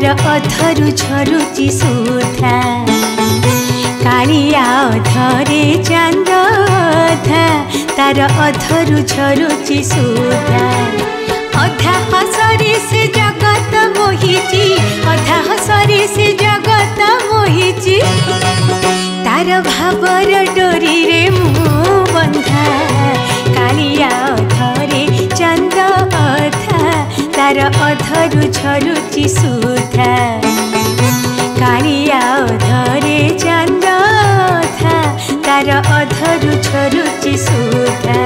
तार अधरु झरुची सुधा कालिया अधरे चांद अधा तार अधरु झरुची सुधा अधा हसरे से जगत मोहिची अधा हसरे से जगत मोहिची तार भावर डोरी रे मु बंधा कालिया अधरे चांद अधा तार अधरु झरुची सुधा कालिया अधरे चांद अधा तार अधरु झरुची सुधा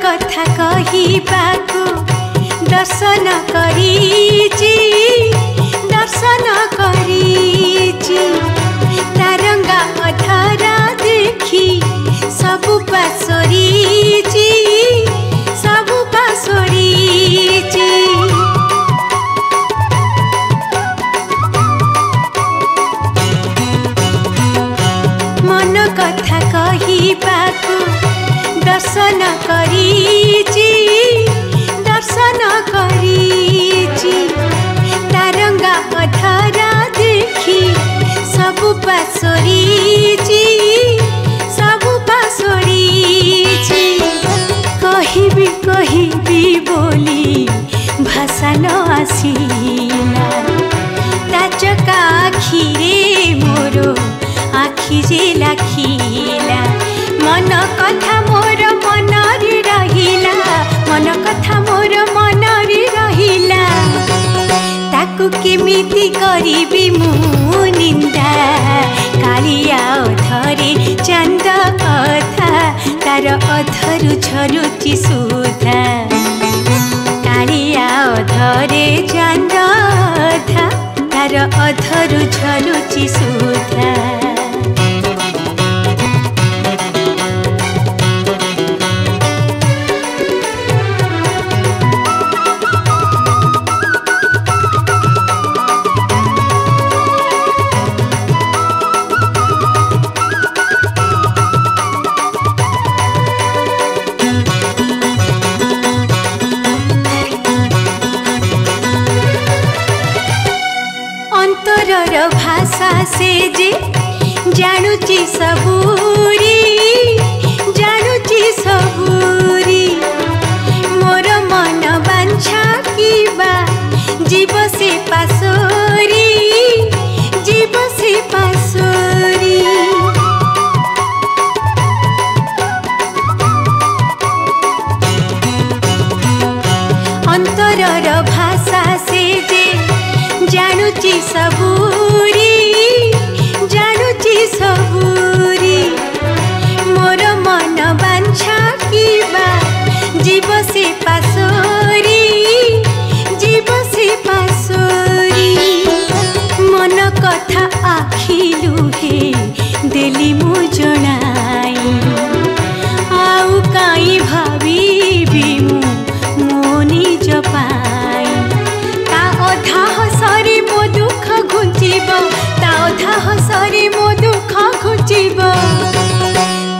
कथा कहिबाकु दर्शन करिची तारंगा अधरा देखी सबु पासोरीची मन कथा कहिबाकु दर्शन करिची तारंगा अधरा देखी सबु पासोरीची कहिबी बोली भाषा न आसीला ताचका आखिरे मोरो आखि जे लाखिला मन कथा मोर मनरी रहिला मन कथा मोर मनरी रहिला ताकु केमिति करिबी मु निंदा कालिया अधरे चांद अधा तार अधरु झरुची सुधा कालिया अधरे चांद अधा तार अधरु झरुची सुधा अंतरर भाषा से जे जानुची सबूरी मोर मन बांछा किबा जीव से पासोरी अंतरर भाषा से जे जानुची सबूरी मोर मन बांछा किबा जीव से पासोरी मन कथा आखि लुहे देली मु जनाई आउ काई भाबी मु निज पाई ता अधा हसरे मो दुख घुंचिब ता अधा हसरे मो दुख घुंचिब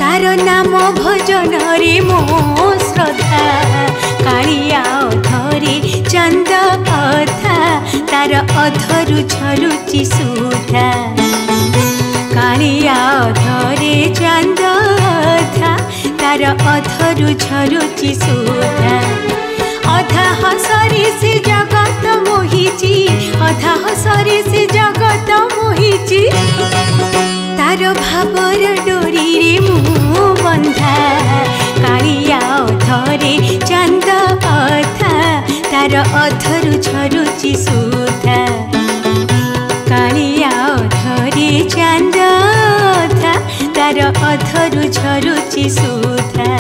तार नाम भजन रे मो श्रद्धा कालिया अधरे चांद अधा तार अधरु झरुची सुधा कालिया अधरे चांद अधा तार अधरु झरुची सुधा अधा हसरे से जगत मोहिची अधा हसरे से जगत मोहिची तार भावर डोरी रे मु बंधा कालिया अधरे चांद अधा तार अधरु झरुची सुधा कालिया अधरे चांद अधा तार अधरु झरुची सुधा।